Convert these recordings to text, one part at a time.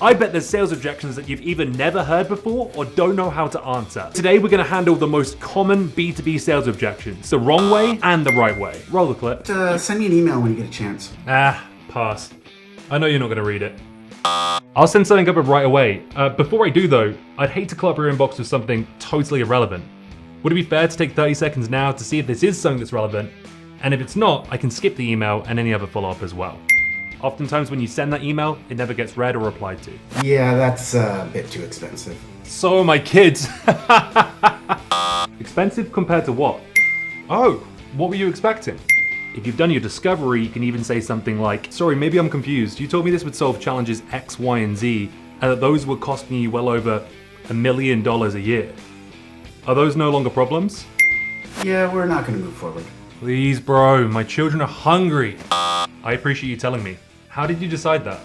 I bet there's sales objections that you've either never heard before or don't know how to answer. Today we're gonna handle the most common B2B sales objections, the wrong way and the right way. Roll the clip. Send me an email when you get a chance. Pass. I know you're not gonna read it. I'll send something over right away. Before I do though, I'd hate to clutter your inbox with something totally irrelevant. Would it be fair to take 30 seconds now to see if this is something that's relevant? And if it's not, I can skip the email and any other follow-up as well. Oftentimes when you send that email, it never gets read or replied to. Yeah, that's a bit too expensive. So are my kids. Expensive compared to what? Oh, what were you expecting? If you've done your discovery, you can even say something like, sorry, maybe I'm confused. You told me this would solve challenges X, Y, and Z, and that those would cost me well over $1 million a year. Are those no longer problems? Yeah, we're not gonna move forward. Please, bro, my children are hungry. I appreciate you telling me. How did you decide that?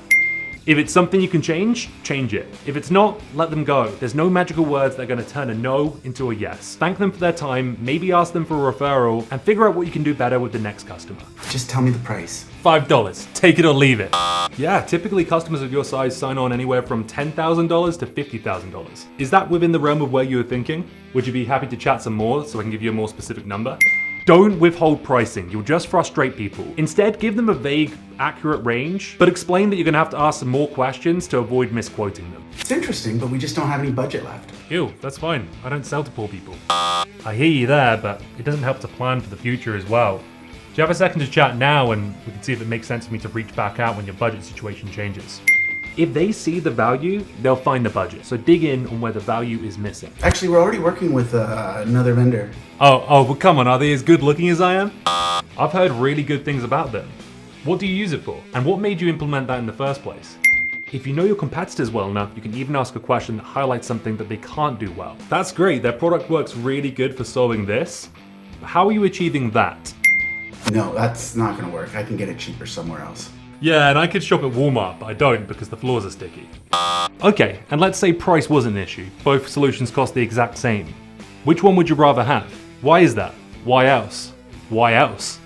If it's something you can change, change it. If it's not, let them go. There's no magical words that are gonna turn a no into a yes. Thank them for their time, maybe ask them for a referral, and figure out what you can do better with the next customer. Just tell me the price. $5, take it or leave it. Yeah, typically customers of your size sign on anywhere from $10,000 to $50,000. Is that within the realm of where you were thinking? Would you be happy to chat some more so I can give you a more specific number? Don't withhold pricing, you'll just frustrate people. Instead, give them a vague, accurate range, but explain that you're gonna have to ask some more questions to avoid misquoting them. It's interesting, but we just don't have any budget left. Ew, that's fine. I don't sell to poor people. I hear you there, but it doesn't help to plan for the future as well. Do you have a second to chat now and we can see if it makes sense for me to reach back out when your budget situation changes? If they see the value, they'll find the budget. So dig in on where the value is missing. Actually, we're already working with another vendor. Oh, well come on, are they as good looking as I am? I've heard really good things about them. What do you use it for? And what made you implement that in the first place? If you know your competitors well enough, you can even ask a question that highlights something that they can't do well. That's great, their product works really good for solving this. But how are you achieving that? No, that's not gonna work. I can get it cheaper somewhere else. Yeah, and I could shop at Walmart, but I don't because the floors are sticky. Okay, and let's say price was an issue. Both solutions cost the exact same. Which one would you rather have? Why is that? Why else? Why else?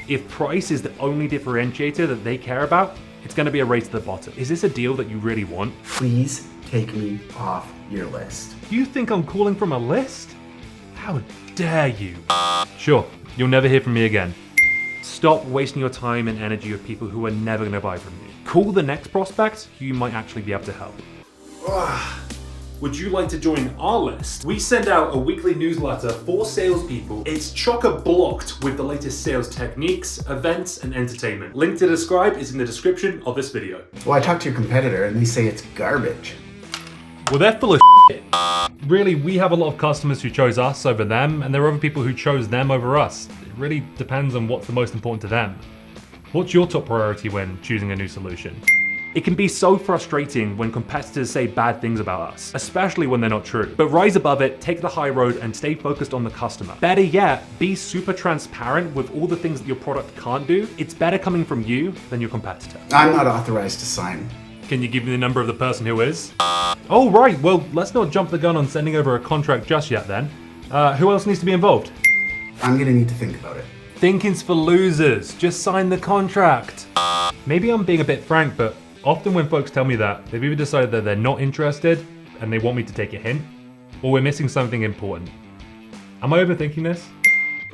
If price is the only differentiator that they care about, it's gonna be a race to the bottom. Is this a deal that you really want? Please take me off your list. You think I'm calling from a list? How dare you? Sure, you'll never hear from me again. Stop wasting your time and energy with people who are never gonna buy from you. Call the next prospect who you might actually be able to help. Would you like to join our list? We send out a weekly newsletter for salespeople. It's chock-a-blocked with the latest sales techniques, events, and entertainment. Link to subscribe is in the description of this video. Well, I talked to your competitor and they say it's garbage. Well, they're full of shit. Really, we have a lot of customers who chose us over them, and there are other people who chose them over us. It really depends on what's the most important to them. What's your top priority when choosing a new solution? It can be so frustrating when competitors say bad things about us, especially when they're not true. But rise above it, take the high road, and stay focused on the customer. Better yet, be super transparent with all the things that your product can't do. It's better coming from you than your competitor. I'm not authorized to sign. Can you give me the number of the person who is? Oh, right, well, let's not jump the gun on sending over a contract just yet then. Who else needs to be involved? I'm gonna need to think about it. Thinking's for losers. Just sign the contract. Maybe I'm being a bit frank, but often when folks tell me that, they've either decided that they're not interested and they want me to take a hint, or we're missing something important. Am I overthinking this?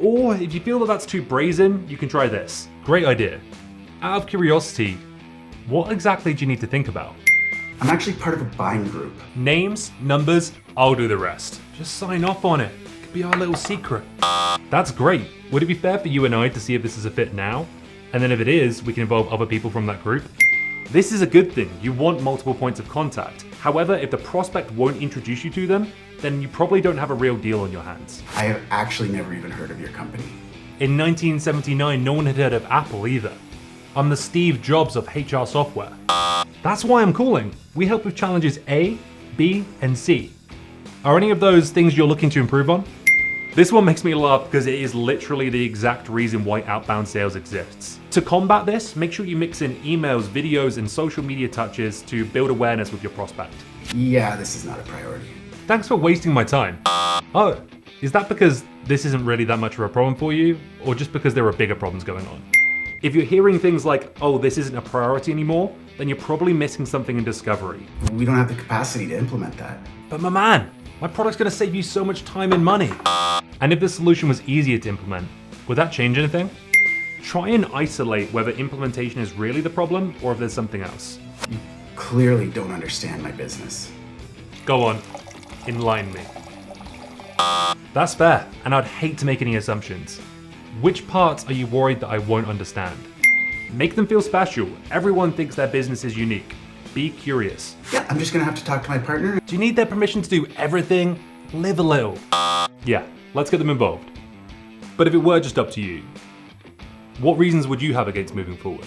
Or if you feel that that's too brazen, you can try this. Great idea. Out of curiosity, what exactly do you need to think about? I'm actually part of a buying group. Names, numbers, I'll do the rest. Just sign off on it. It could be our little secret. That's great. Would it be fair for you and I to see if this is a fit now? And then if it is, we can involve other people from that group? This is a good thing. You want multiple points of contact. However, if the prospect won't introduce you to them, then you probably don't have a real deal on your hands. I have actually never even heard of your company. In 1979, no one had heard of Apple either. I'm the Steve Jobs of HR software. That's why I'm calling. We help with challenges A, B, and C. Are any of those things you're looking to improve on? This one makes me laugh because it is literally the exact reason why outbound sales exists. To combat this, make sure you mix in emails, videos, and social media touches to build awareness with your prospect. Yeah, this is not a priority. Thanks for wasting my time. Oh, is that because this isn't really that much of a problem for you, or just because there are bigger problems going on? If you're hearing things like, oh, this isn't a priority anymore, then you're probably missing something in discovery. We don't have the capacity to implement that. But my man, my product's gonna save you so much time and money. And if the solution was easier to implement, would that change anything? Try and isolate whether implementation is really the problem or if there's something else. You clearly don't understand my business. Go on, enlighten me. That's fair, and I'd hate to make any assumptions. Which parts are you worried that I won't understand? Make them feel special. Everyone thinks their business is unique. Be curious. Yeah, I'm just gonna have to talk to my partner. Do you need their permission to do everything? Live a little. Yeah, let's get them involved. But if it were just up to you, what reasons would you have against moving forward?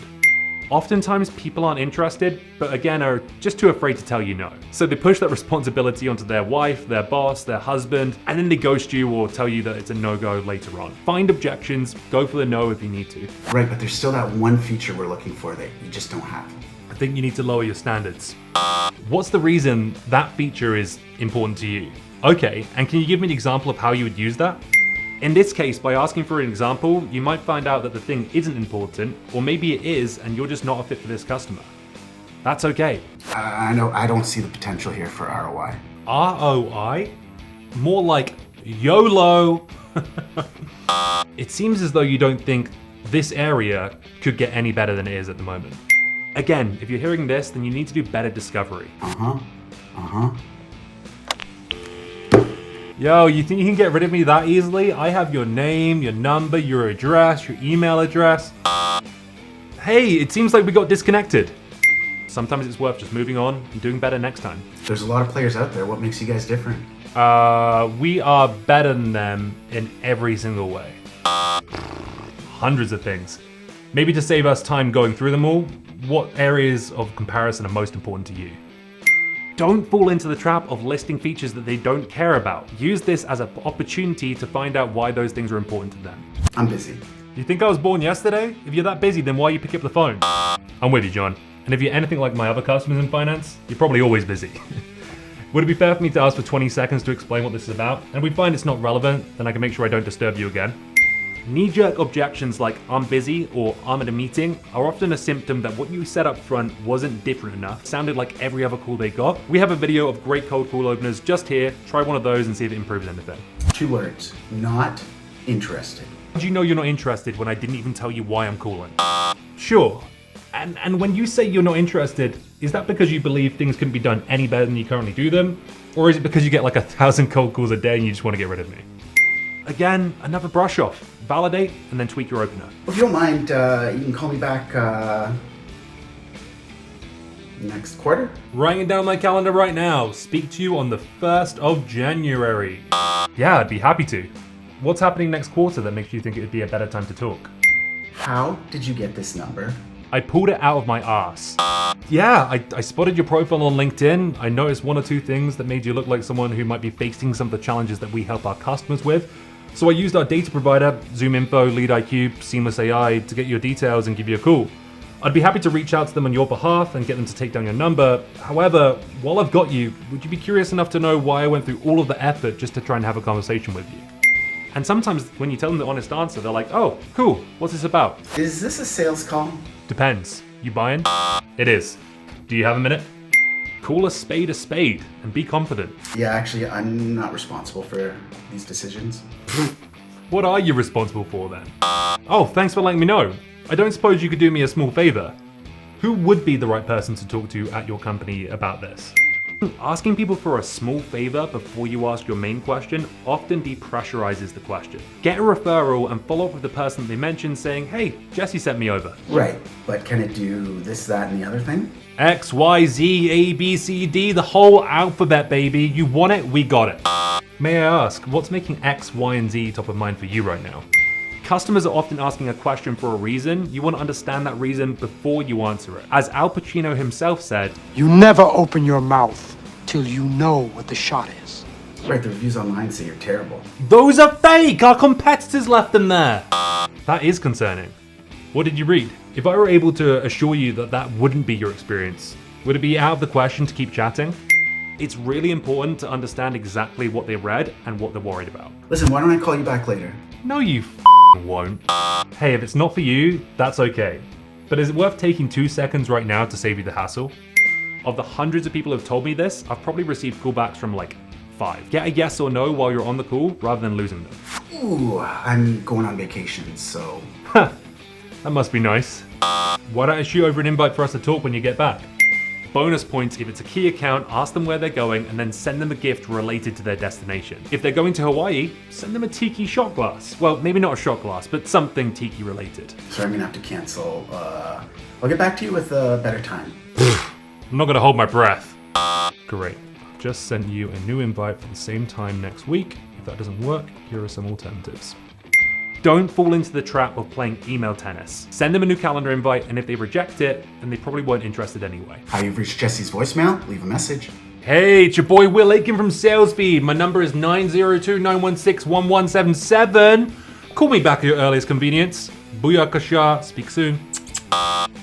Oftentimes people aren't interested, but again are just too afraid to tell you no. So they push that responsibility onto their wife, their boss, their husband, and then they ghost you or tell you that it's a no-go later on. Find objections, go for the no if you need to. Right, but there's still that one feature we're looking for that you just don't have. I think you need to lower your standards. What's the reason that feature is important to you? Okay, and can you give me an example of how you would use that? In this case, by asking for an example, you might find out that the thing isn't important, or maybe it is and you're just not a fit for this customer. That's okay. I know I don't see the potential here for ROI. ROI? More like YOLO. It seems as though you don't think this area could get any better than it is at the moment. Again, if you're hearing this, then you need to do better discovery. Yo, you think you can get rid of me that easily? I have your name, your number, your address, your email address. Hey, it seems like we got disconnected. Sometimes it's worth just moving on and doing better next time. There's a lot of players out there. What makes you guys different? We are better than them in every single way. Hundreds of things. Maybe to save us time going through them all, what areas of comparison are most important to you? Don't fall into the trap of listing features that they don't care about. Use this as an opportunity to find out why those things are important to them. I'm busy. You think I was born yesterday? If you're that busy, then why you pick up the phone? I'm with you, John. And if you're anything like my other customers in finance, you're probably always busy. Would it be fair for me to ask for 20 seconds to explain what this is about? And if we find it's not relevant, then I can make sure I don't disturb you again. Knee-jerk objections like I'm busy or I'm at a meeting are often a symptom that what you said up front wasn't different enough, sounded like every other call they got. We have a video of great cold call openers just here. Try one of those and see if it improves anything. 2 words, not interested. How do you know you're not interested when I didn't even tell you why I'm calling? Sure. And when you say you're not interested, is that because you believe things couldn't be done any better than you currently do them? Or is it because you get like 1,000 cold calls a day and you just want to get rid of me? Again, another brush off. Validate and then tweak your opener. If you don't mind, you can call me back next quarter. Writing it down on my calendar right now. Speak to you on the 1st of January. Yeah, I'd be happy to. What's happening next quarter that makes you think it would be a better time to talk? How did you get this number? I pulled it out of my ass. Yeah, I spotted your profile on LinkedIn. I noticed 1 or 2 things that made you look like someone who might be facing some of the challenges that we help our customers with. So I used our data provider, ZoomInfo, LeadIQ, Seamless AI, to get your details and give you a call. I'd be happy to reach out to them on your behalf and get them to take down your number. However, while I've got you, would you be curious enough to know why I went through all of the effort just to try and have a conversation with you? And sometimes when you tell them the honest answer, they're like, oh, cool, what's this about? Is this a sales call? Depends. You buying? It is. Do you have a minute? Call a spade and be confident. Yeah, actually, I'm not responsible for these decisions. What are you responsible for then? Oh, thanks for letting me know. I don't suppose you could do me a small favor. Who would be the right person to talk to at your company about this? Asking people for a small favor before you ask your main question often depressurizes the question. Get a referral and follow up with the person they mentioned saying, hey, Jesse sent me over. Right, but can it do this, that, and the other thing? X, Y, Z, A, B, C, D, the whole alphabet, baby. You want it, we got it. May I ask, what's making X, Y, and Z top of mind for you right now? Customers are often asking a question for a reason. You want to understand that reason before you answer it. As Al Pacino himself said, you never open your mouth till you know what the shot is. Right, the reviews online say you're terrible. those are fake! Our competitors left them there! That is concerning. What did you read? If I were able to assure you that that wouldn't be your experience, would it be out of the question to keep chatting? It's really important to understand exactly what they read and what they're worried about. Listen, why don't I call you back later? No, you won't. Hey, if it's not for you, that's okay. But is it worth taking 2 seconds right now to save you the hassle? Of the hundreds of people who've told me this, I've probably received callbacks from like 5. Get a yes or no while you're on the call rather than losing them. Ooh, I'm going on vacation, so... That must be nice. Why don't I shoot over an invite for us to talk when you get back? Bonus points if it's a key account, ask them where they're going and then send them a gift related to their destination. If they're going to Hawaii, send them a tiki shot glass. Well, maybe not a shot glass, but something tiki related. Sorry, I'm gonna have to cancel. I'll get back to you with a better time. I'm not gonna hold my breath. Great. Just sent you a new invite for the same time next week. If that doesn't work, here are some alternatives. Don't fall into the trap of playing email tennis. Send them a new calendar invite, and if they reject it, then they probably weren't interested anyway. Hi, you've reached Jesse's voicemail. Leave a message. Hey, it's your boy Will Aitken from SalesFeed. My number is 902-916-1177. Call me back at your earliest convenience. Booyakasha. Speak soon.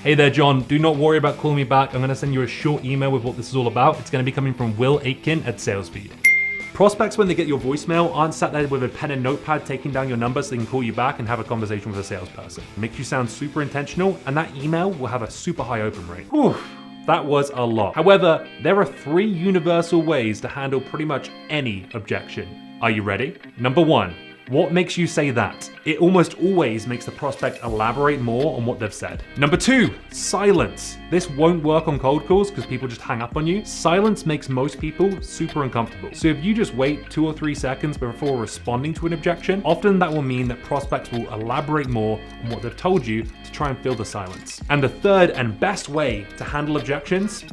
Hey there, John. Do not worry about calling me back. I'm gonna send you a short email with what this is all about. It's gonna be coming from Will Aitken at SalesFeed. Prospects, when they get your voicemail, aren't sat there with a pen and notepad taking down your number so they can call you back and have a conversation with a salesperson. It makes you sound super intentional, and that email will have a super high open rate. Whew, that was a lot. However, there are 3 universal ways to handle pretty much any objection. Are you ready? Number 1. What makes you say that? It almost always makes the prospect elaborate more on what they've said. Number 2, silence. This won't work on cold calls because people just hang up on you. Silence makes most people super uncomfortable. So if you just wait 2 or 3 seconds before responding to an objection, often that will mean that prospects will elaborate more on what they've told you to try and fill the silence. And the third and best way to handle objections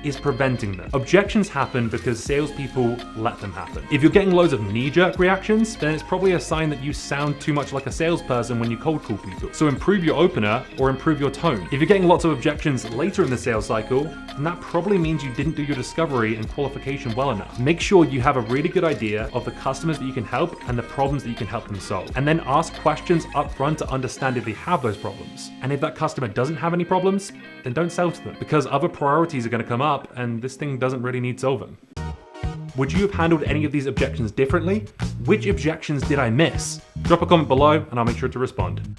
is preventing them. Objections happen because salespeople let them happen. If you're getting loads of knee-jerk reactions, then it's probably a sign that you sound too much like a salesperson when you cold call people. So improve your opener or improve your tone. If you're getting lots of objections later in the sales cycle, then that probably means you didn't do your discovery and qualification well enough. Make sure you have a really good idea of the customers that you can help and the problems that you can help them solve. And then ask questions up front to understand if they have those problems. And if that customer doesn't have any problems, then don't sell to them because other priorities are going to come up and this thing doesn't really need solving. Would you have handled any of these objections differently? Which objections did I miss? Drop a comment below and I'll make sure to respond.